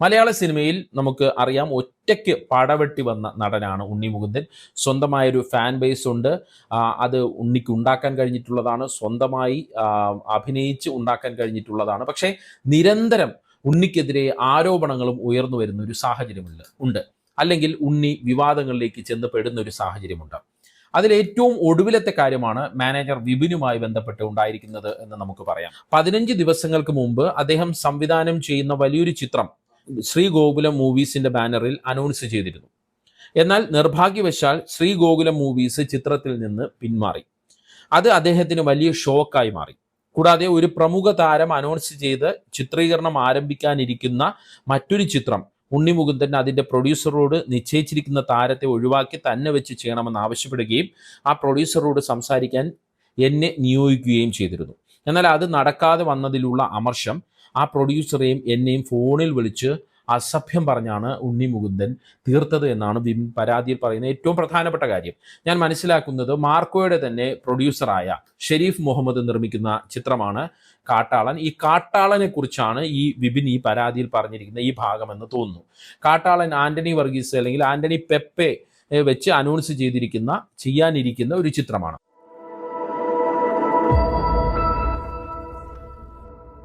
മലയാള സിനിമയിൽ നമുക്ക് അറിയാം ഒറ്റയ്ക്ക് പടവെട്ടി വന്ന നടനാണ് ഉണ്ണി മുകുന്ദൻ. സ്വന്തമായൊരു ഫാൻ ബേസ് ഉണ്ട്. അത് ഉണ്ണിക്ക് ഉണ്ടാക്കാൻ കഴിഞ്ഞിട്ടുള്ളതാണ്. സ്വന്തമായി അഭിനയിച്ച് ഉണ്ടാക്കാൻ കഴിഞ്ഞിട്ടുള്ളതാണ്. പക്ഷേ നിരന്തരം ഉണ്ണിക്കെതിരെ ആരോപണങ്ങളും ഉയർന്നു വരുന്ന ഒരു സാഹചര്യമുണ്ട്. അല്ലെങ്കിൽ ഉണ്ണി വിവാദങ്ങളിലേക്ക് ചെന്ന് പെടുന്ന ഒരു സാഹചര്യമുണ്ട്. അതിലേറ്റവും ഒടുവിലത്തെ കാര്യമാണ് മാനേജർ വിപിനുമായി ബന്ധപ്പെട്ട് ഉണ്ടായിരിക്കുന്നത് എന്ന് നമുക്ക് പറയാം. 15 ദിവസങ്ങൾക്ക് മുമ്പ് അദ്ദേഹം സംവിധാനം ചെയ്യുന്ന വലിയൊരു ചിത്രം ശ്രീഗോകുലം മൂവീസിന്റെ ബാനറിൽ അനൗൺസ് ചെയ്തിരുന്നു. എന്നാൽ നിർഭാഗ്യവശാൽ ശ്രീഗോകുലം മൂവീസ് ചിത്രത്തിൽ നിന്ന് പിന്മാറി. അത് അദ്ദേഹത്തിന് വലിയ ഷോക്കായി മാറി. കൂടാതെ ഒരു പ്രമുഖ താരം അനൗൺസ് ചെയ്ത് ചിത്രീകരണം ആരംഭിക്കാനിരിക്കുന്ന മറ്റൊരു ചിത്രം ഉണ്ണി മുകുന്ദൻ അതിന്റെ പ്രൊഡ്യൂസറോട് നിശ്ചയിച്ചിരിക്കുന്ന താരത്തെ ഒഴിവാക്കി തന്നെ വെച്ച് ചെയ്യണമെന്ന് ആവശ്യപ്പെടുകയും ആ പ്രൊഡ്യൂസറോട് സംസാരിക്കാൻ എന്നെ നിയോഗിക്കുകയും ചെയ്തിരുന്നു. എന്നാൽ അത് നടക്കാതെ വന്നതിലുള്ള അമർഷം ആ പ്രൊഡ്യൂസറെയും എന്നെയും ഫോണിൽ വിളിച്ച് അസഭ്യം പറഞ്ഞാണ് ഉണ്ണി മുകുന്ദൻ തീർത്തത് എന്നാണ് വിപിൻ പരാതിയിൽ പറയുന്ന ഏറ്റവും പ്രധാനപ്പെട്ട കാര്യം. ഞാൻ മനസ്സിലാക്കുന്നത് മാർക്കോയുടെ തന്നെ പ്രൊഡ്യൂസറായ ഷെരീഫ് മുഹമ്മദ് നിർമ്മിക്കുന്ന ചിത്രമാണ് കാട്ടാളൻ. ഈ കാട്ടാളനെ കുറിച്ചാണ് ഈ വിപിൻ ഈ പരാതിയിൽ പറഞ്ഞിരിക്കുന്ന ഈ ഭാഗമെന്ന് തോന്നുന്നു. കാട്ടാളൻ ആന്റണി വർഗീസ് അല്ലെങ്കിൽ ആന്റണി പെപ്പെ വെച്ച് അനൗൺസ് ചെയ്യാനിരിക്കുന്ന ഒരു ചിത്രമാണ്.